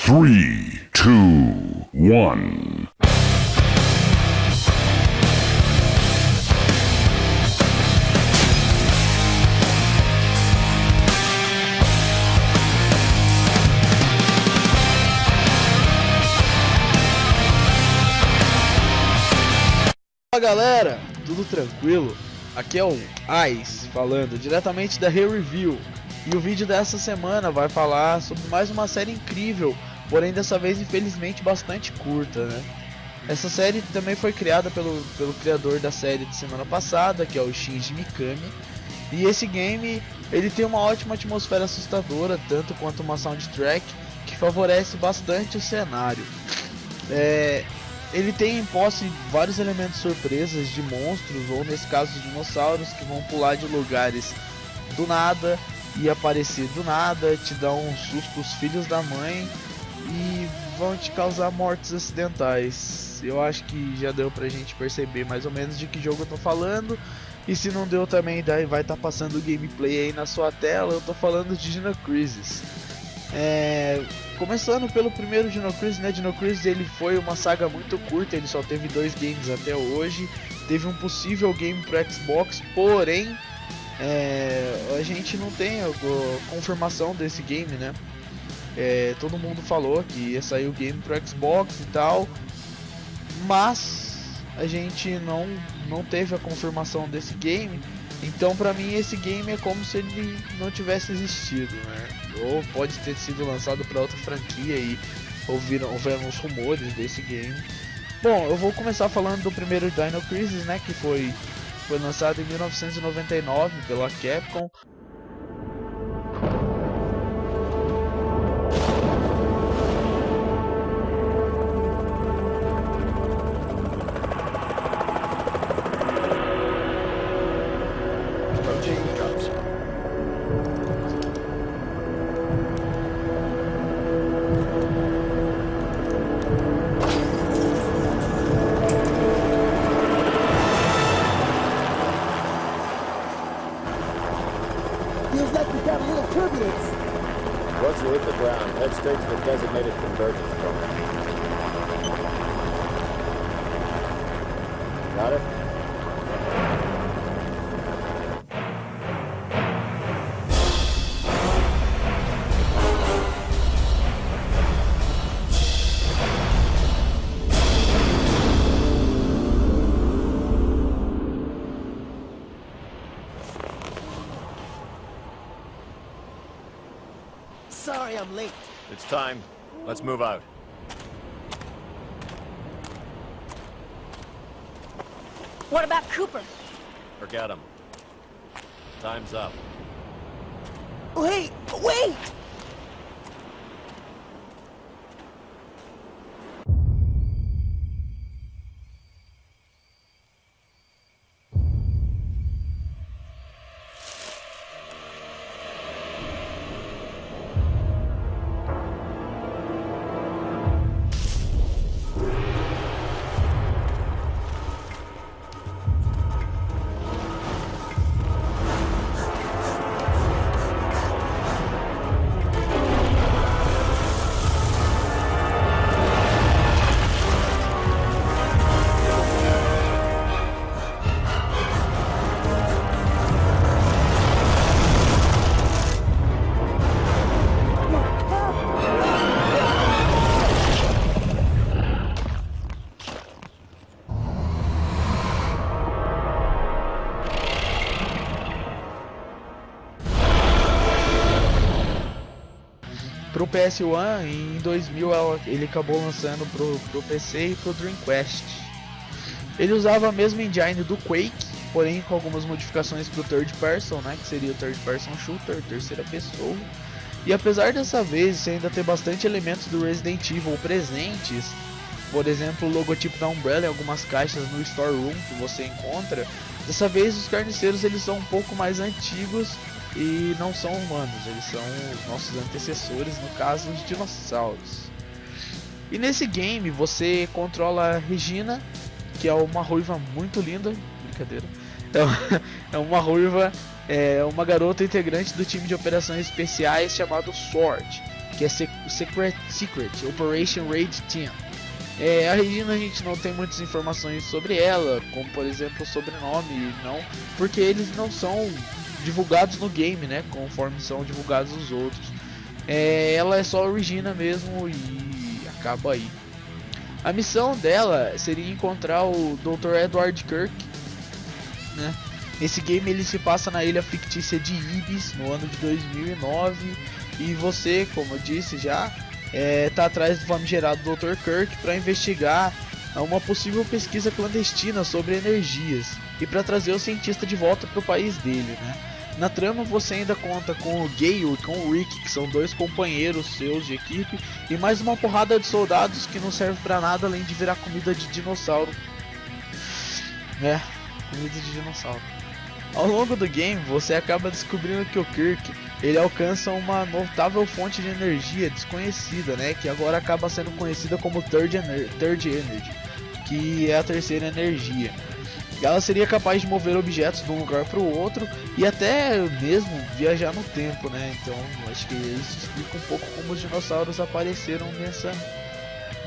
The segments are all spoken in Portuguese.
3, 2, 1. Fala galera, tudo tranquilo? Aqui é o Ice falando diretamente da Re-Review. E o vídeo dessa semana vai falar sobre mais uma série incrível, porém dessa vez infelizmente bastante curta, né? Essa série também foi criada pelo criador da série de semana passada, que é o Shinji Mikami. E esse game, ele tem uma ótima atmosfera assustadora, tanto quanto uma soundtrack que favorece bastante o cenário. Ele tem em posse vários elementos surpresas de monstros, ou nesse caso dinossauros, que vão pular de lugares do nada e aparecer do nada, te dar um susto os filhos da mãe e vão te causar mortes acidentais. Eu acho que já deu pra gente perceber mais ou menos de que jogo eu tô falando, e se não deu também daí vai estar passando o gameplay aí na sua tela. Eu tô falando de Dino Crisis. Começando pelo primeiro Dino Crisis, né? Dino Crisis ele foi uma saga muito curta, ele só teve 2 games até hoje. Teve um possível game pro Xbox, porém a gente não tem a confirmação desse game, né? Todo mundo falou que ia sair o game pro Xbox e tal, mas a gente não teve a confirmação desse game. Então pra mim esse game é como se ele não tivesse existido, né? Ou pode ter sido lançado para outra franquia e houveram uns rumores desse game. Bom, eu vou começar falando do primeiro Dino Crisis, né? Que foi lançado em 1999 pela Capcom. Feels like we got a little turbulence. Once you hit the ground, head straight to the designated convergence point. Got it? Sorry I'm late. It's time. Let's move out. What about Cooper? Forget him. Time's up. Wait! Wait! Pro PS1, em 2000 ele acabou lançando pro PC e pro Dreamcast. Ele usava a mesma engine do Quake, porém com algumas modificações pro third person, né, que seria o third person shooter, terceira pessoa. E apesar dessa vez ainda ter bastante elementos do Resident Evil presentes, por exemplo o logotipo da Umbrella em algumas caixas no Store Room que você encontra, dessa vez os carniceiros eles são um pouco mais antigos e não são humanos, eles são os nossos antecessores, no caso os dinossauros. E nesse game você controla a Regina, que é uma ruiva muito linda, brincadeira, é uma ruiva, uma garota integrante do time de operações especiais chamado SWORD, que é Secret Operation Raid Team. A Regina, a gente não tem muitas informações sobre ela, como por exemplo o sobrenome, não, porque eles não são divulgados no game, né, conforme são divulgados os outros. Ela é só a Regina mesmo e acaba aí. A missão dela seria encontrar o Dr. Edward Kirk, né? Esse game ele se passa na ilha fictícia de Ibis no ano de 2009 e você, como eu disse já, tá atrás do famigerado Dr. Kirk para investigar uma possível pesquisa clandestina sobre energias e para trazer o cientista de volta para o país dele, né? Na trama você ainda conta com o Gale e com o Rick, que são dois companheiros seus de equipe, e mais uma porrada de soldados que não serve para nada além de virar comida de dinossauro. Comida de dinossauro. Ao longo do game você acaba descobrindo que o Kirk ele alcança uma notável fonte de energia desconhecida, né, que agora acaba sendo conhecida como Third Energy, que é a terceira energia. Ela seria capaz de mover objetos de um lugar para o outro e até mesmo viajar no tempo, né? Então acho que isso explica um pouco como os dinossauros apareceram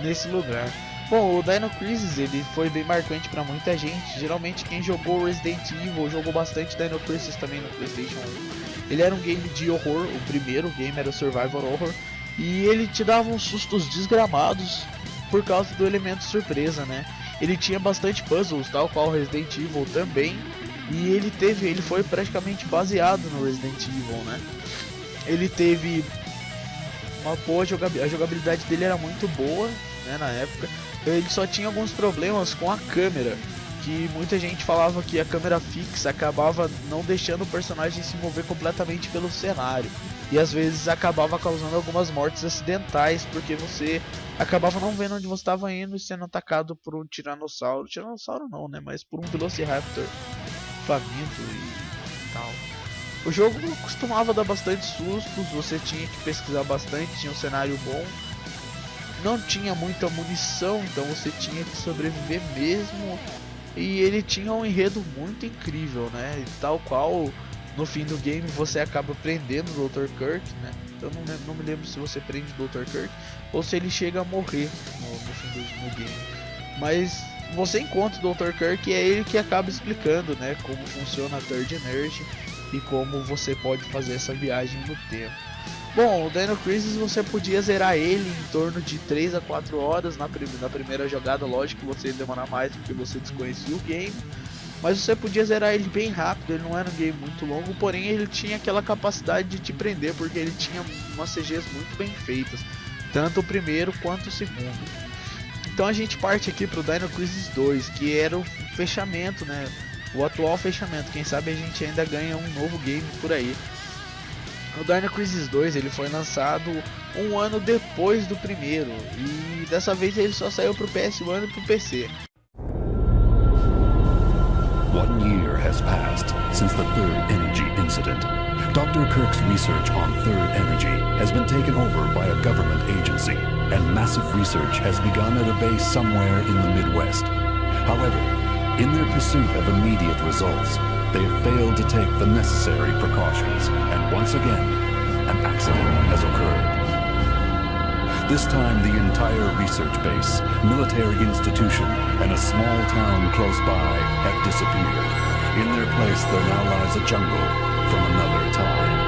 nesse lugar. Bom, o Dino Crisis ele foi bem marcante para muita gente. Geralmente quem jogou Resident Evil jogou bastante Dino Crisis também no PlayStation 1. Ele era um game de horror, o primeiro game era o Survival Horror, e ele te dava uns sustos desgramados por causa do elemento surpresa, né? Ele tinha bastante puzzles, tal qual Resident Evil também, e ele foi praticamente baseado no Resident Evil, né? Ele teve uma boa jogabilidade, a jogabilidade dele era muito boa, né, na época. Ele só tinha alguns problemas com a câmera, que muita gente falava que a câmera fixa acabava não deixando o personagem se mover completamente pelo cenário, e às vezes acabava causando algumas mortes acidentais, porque você acabava não vendo onde você estava indo e sendo atacado por um tiranossauro não, né, mas por um Velociraptor faminto e tal. O jogo costumava dar bastante sustos, você tinha que pesquisar bastante, tinha um cenário bom, não tinha muita munição, então você tinha que sobreviver mesmo, e ele tinha um enredo muito incrível, né, e tal qual no fim do game você acaba prendendo o Dr. Kirk, né. Eu não me lembro se você prende o Dr. Kirk ou se ele chega a morrer no fim do game, mas você encontra o Dr. Kirk e é ele que acaba explicando, né, como funciona a Third Energy e como você pode fazer essa viagem no tempo. Bom, o Dino Crisis você podia zerar ele em torno de 3 a 4 horas na primeira jogada. Lógico que você ia demorar mais porque você desconhecia o game, mas você podia zerar ele bem rápido. Ele não era um game muito longo, porém ele tinha aquela capacidade de te prender, porque ele tinha umas CGs muito bem feitas, tanto o primeiro quanto o segundo. Então a gente parte aqui pro Dino Crisis 2, que era o fechamento, né, o atual fechamento. Quem sabe a gente ainda ganha um novo game por aí. O Dino Crisis 2 ele foi lançado um ano depois do primeiro, e dessa vez ele só saiu pro PS1 e pro PC. 1 year has passed since the Third Energy incident. Dr. Kirk's research on Third Energy has been taken over by a government agency, and massive research has begun at a base somewhere in the Midwest. However, in their pursuit of immediate results, they have failed to take the necessary precautions, and once again, an accident has occurred. This time, the entire research base, military institution, and a small town close by have disappeared. In their place, there now lies a jungle from another time.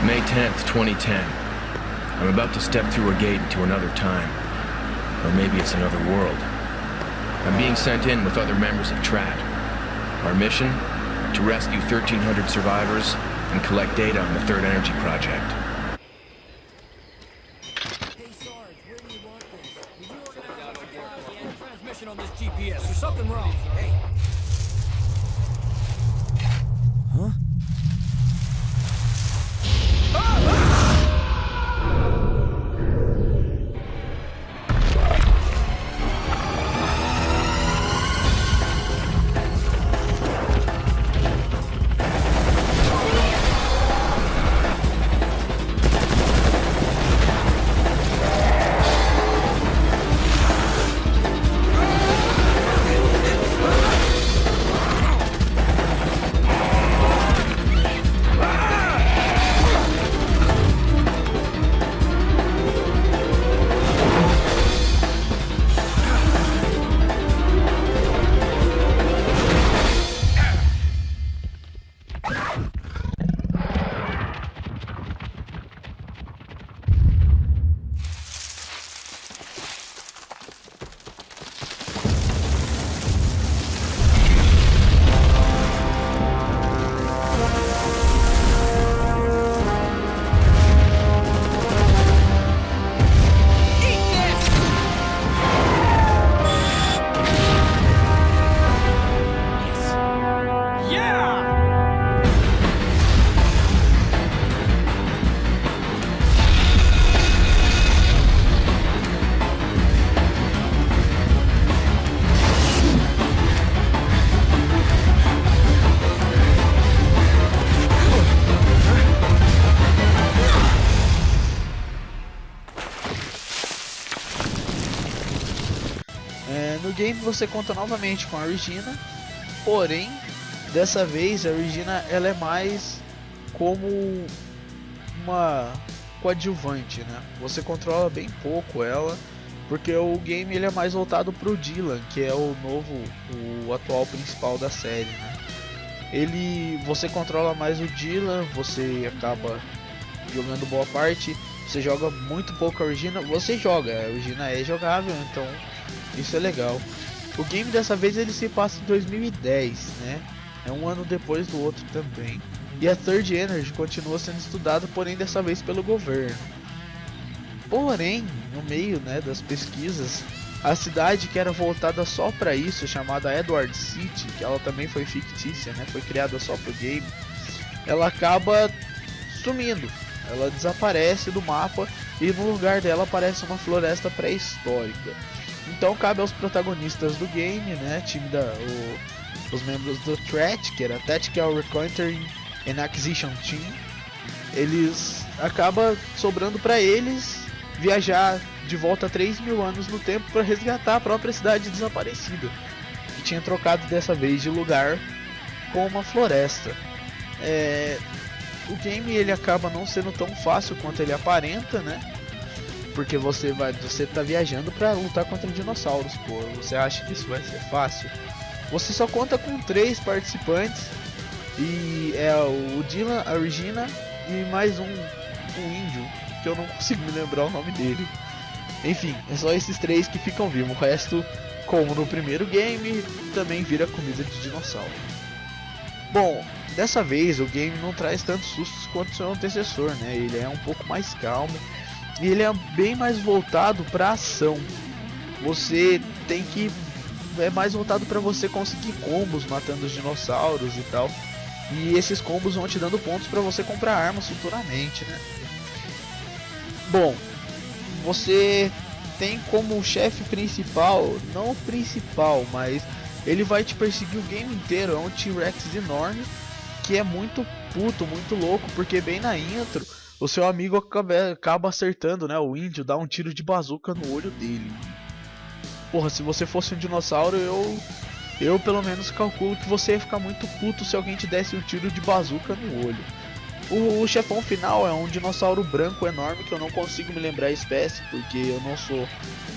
May 10th, 2010. I'm about to step through a gate into another time. Or maybe it's another world. I'm being sent in with other members of TRAT. Our mission? To rescue 1,300 survivors and collect data on the Third Energy Project. Hey Sarge, where do you want this? Will you organize a transmission on this GPS? There's something wrong. Hey. Huh? No game você conta novamente com a Regina, porém, dessa vez a Regina ela é mais como uma coadjuvante, né? Você controla bem pouco ela, porque o game ele é mais voltado pro Dylan, que é o atual principal da série, né? Você controla mais o Dylan, você acaba jogando boa parte, você joga muito pouco a Regina, a Regina é jogável, então isso é legal. O game dessa vez ele se passa em 2010, né? É um ano depois do outro também. E a Third Energy continua sendo estudada, porém dessa vez pelo governo. Porém, no meio, né, das pesquisas, a cidade que era voltada só para isso, chamada Edward City, que ela também foi fictícia, né, foi criada só pro game, ela acaba sumindo. Ela desaparece do mapa e no lugar dela aparece uma floresta pré-histórica. Então cabe aos protagonistas do game, né, os membros do TRAT, que era Tactical Reconnaissance and Acquisition Team, eles acaba sobrando para eles viajar de volta 3.000 anos no tempo para resgatar a própria cidade desaparecida, que tinha trocado dessa vez de lugar com uma floresta. O game ele acaba não sendo tão fácil quanto ele aparenta, né? Porque você tá viajando para lutar contra dinossauros, pô. Você acha que isso vai ser fácil? Você só conta com 3 participantes e é o Dylan, a Regina e mais um índio que eu não consigo me lembrar o nome dele. Enfim, é só esses 3 que ficam vivos. O resto, como no primeiro game, também vira comida de dinossauro. Bom, dessa vez o game não traz tantos sustos quanto seu antecessor, né? Ele é um pouco mais calmo e ele é bem mais voltado para ação. Você tem que é mais voltado para você conseguir combos matando os dinossauros e tal. E esses combos vão te dando pontos para você comprar armas futuramente, né? Bom, você tem como chefe principal, não o principal, mas ele vai te perseguir o game inteiro. É um T-Rex enorme que é muito puto, muito louco, porque bem na intro o seu amigo acaba acertando, né? O índio dá um tiro de bazuca no olho dele. Porra, se você fosse um dinossauro, eu pelo menos calculo que você ia ficar muito puto se alguém te desse um tiro de bazuca no olho. O chefão final é um dinossauro branco enorme que eu não consigo me lembrar a espécie, porque eu não sou...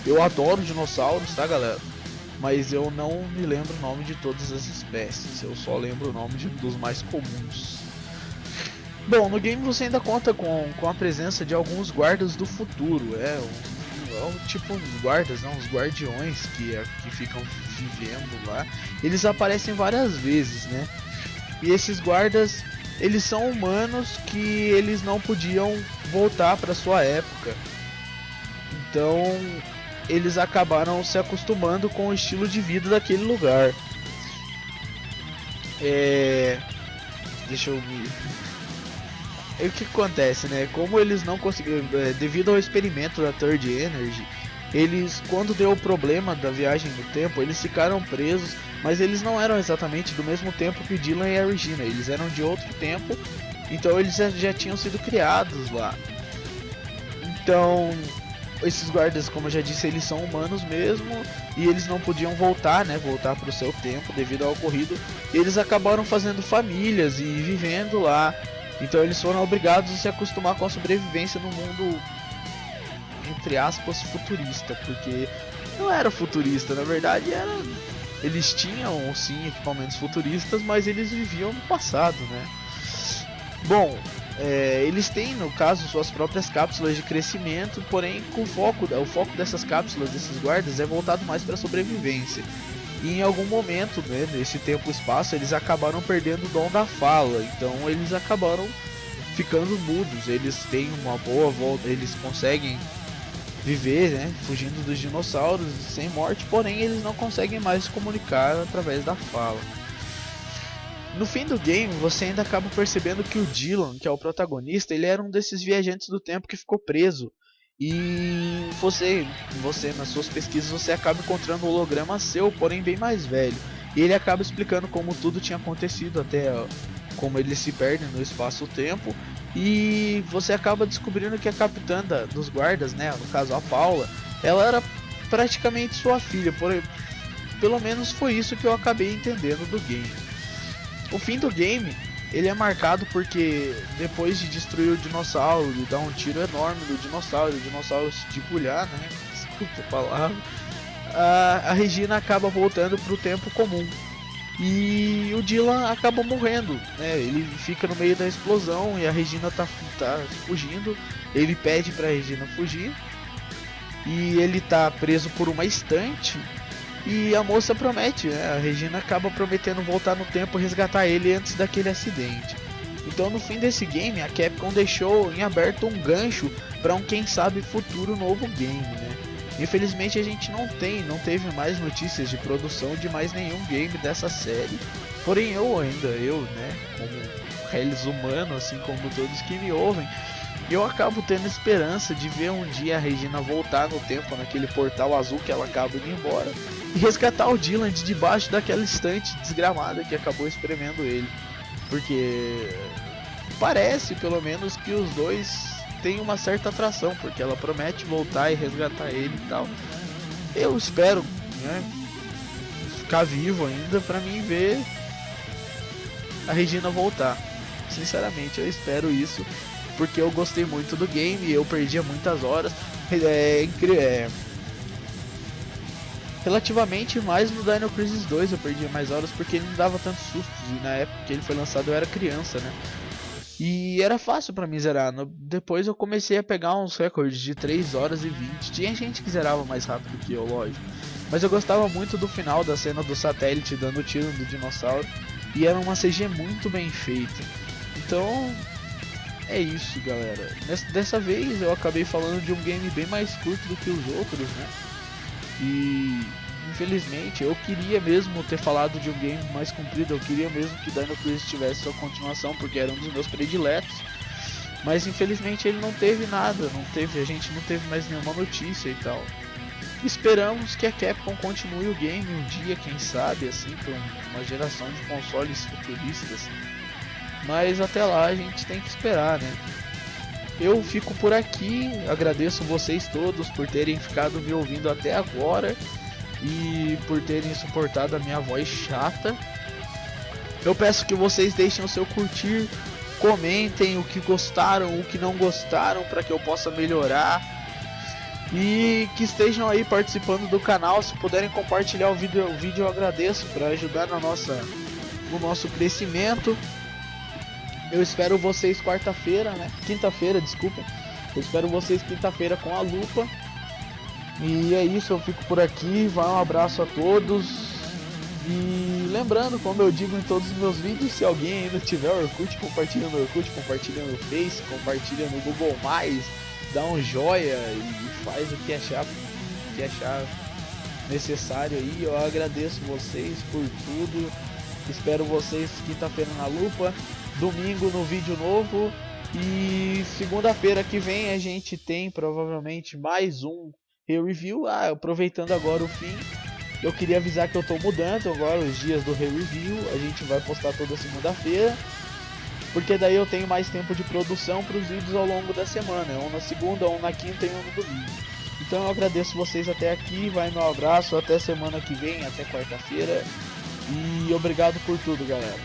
Eu adoro dinossauros, tá, galera? Mas eu não me lembro o nome de todas as espécies, eu só lembro o nome dos mais comuns. Bom, no game você ainda conta com a presença de alguns guardas do futuro, tipo uns guardas, não, uns guardiões que ficam vivendo lá. Eles aparecem várias vezes, né? E esses guardas, eles são humanos que eles não podiam voltar para sua época. Então, eles acabaram se acostumando com o estilo de vida daquele lugar. Deixa eu ver. E o que acontece, né? Como eles não conseguiram, devido ao experimento da Third Energy, eles, quando deu o problema da viagem no tempo, eles ficaram presos, mas eles não eram exatamente do mesmo tempo que o Dylan e a Regina, eles eram de outro tempo, então eles já tinham sido criados lá. Então, esses guardas, como eu já disse, eles são humanos mesmo, e eles não podiam voltar, né? Voltar para o seu tempo devido ao ocorrido, e eles acabaram fazendo famílias e vivendo lá. Então eles foram obrigados a se acostumar com a sobrevivência no mundo, entre aspas, futurista, porque não era futurista, na verdade eles tinham sim equipamentos futuristas, mas eles viviam no passado, né? Bom, eles têm no caso suas próprias cápsulas de crescimento, porém o foco dessas cápsulas, desses guardas, é voltado mais para sobrevivência. E em algum momento, né, nesse tempo e espaço, eles acabaram perdendo o dom da fala. Então eles acabaram ficando mudos. Eles têm uma boa volta, eles conseguem viver, né, fugindo dos dinossauros sem morte, porém eles não conseguem mais se comunicar através da fala. No fim do game, você ainda acaba percebendo que o Dylan, que é o protagonista, ele era um desses viajantes do tempo que ficou preso. E você nas suas pesquisas você acaba encontrando um holograma seu, porém bem mais velho. E ele acaba explicando como tudo tinha acontecido, até como eles se perdem no espaço-tempo. E você acaba descobrindo que a capitã dos guardas, né, no caso a Paula, ela era praticamente sua filha, pelo menos foi isso que eu acabei entendendo do game. O fim do game, ele é marcado porque depois de destruir o dinossauro e dar um tiro enorme no dinossauro, o dinossauro se debulhar, né, desculpa a palavra, a Regina acaba voltando para o tempo comum. E o Dylan acaba morrendo, né? Ele fica no meio da explosão e a Regina tá fugindo. Ele pede pra Regina fugir. E ele tá preso por uma estante. E a moça promete, né? A Regina acaba prometendo voltar no tempo e resgatar ele antes daquele acidente. Então no fim desse game, a Capcom deixou em aberto um gancho para um quem sabe futuro novo game, né? Infelizmente a gente não teve mais notícias de produção de mais nenhum game dessa série. Porém eu, né, como réis humano, assim como todos que me ouvem, eu acabo tendo esperança de ver um dia a Regina voltar no tempo, naquele portal azul que ela acaba indo embora, e resgatar o Dylan de debaixo daquela estante desgramada que acabou espremendo ele. Porque parece, pelo menos, que os dois tem uma certa atração, porque ela promete voltar e resgatar ele e tal. Eu espero, né, ficar vivo ainda pra mim ver a Regina voltar. Sinceramente, eu espero isso, porque eu gostei muito do game, eu perdia muitas horas. Relativamente mais no Dino Crisis 2 eu perdia mais horas, porque ele não dava tantos sustos, e na época que ele foi lançado eu era criança, né? E era fácil pra mim zerar. Depois eu comecei a pegar uns recordes de 3 horas e 20. Tinha gente que zerava mais rápido que eu, lógico. Mas eu gostava muito do final da cena do satélite dando tiro no dinossauro. E era uma CG muito bem feita. Então é isso, galera. Dessa vez eu acabei falando de um game bem mais curto do que os outros, né? E infelizmente eu queria mesmo ter falado de um game mais comprido. Eu queria mesmo que Dino Crisis tivesse sua continuação, porque era um dos meus prediletos. Mas infelizmente ele não teve nada, a gente não teve mais nenhuma notícia e tal. Esperamos que a Capcom continue o game um dia, quem sabe, assim, com uma geração de consoles futuristas. Mas até lá a gente tem que esperar, né? Eu fico por aqui, agradeço vocês todos por terem ficado me ouvindo até agora e por terem suportado a minha voz chata. Eu peço que vocês deixem o seu curtir, comentem o que gostaram, o que não gostaram, para que eu possa melhorar, e que estejam aí participando do canal. Se puderem compartilhar o vídeo eu agradeço, para ajudar no nosso crescimento. Eu espero vocês quinta-feira, desculpa. Eu espero vocês quinta-feira com a lupa. E é isso, eu fico por aqui. Vai, um abraço a todos. E lembrando, como eu digo em todos os meus vídeos, se alguém ainda tiver Orkut, compartilha no Orkut, compartilha no Face, compartilha no Google+, dá um joia e faz o que achar necessário aí. Eu agradeço vocês por tudo. Espero vocês quinta-feira na lupa, domingo no vídeo novo, e segunda-feira que vem a gente tem provavelmente mais um review. Aproveitando agora o fim, eu queria avisar que eu tô mudando agora os dias do review. A gente vai postar toda segunda-feira, porque daí eu tenho mais tempo de produção para os vídeos ao longo da semana, um na segunda, um na quinta e um no domingo. Então eu agradeço vocês até aqui, vai meu abraço, até semana que vem, até quarta-feira, e obrigado por tudo, galera.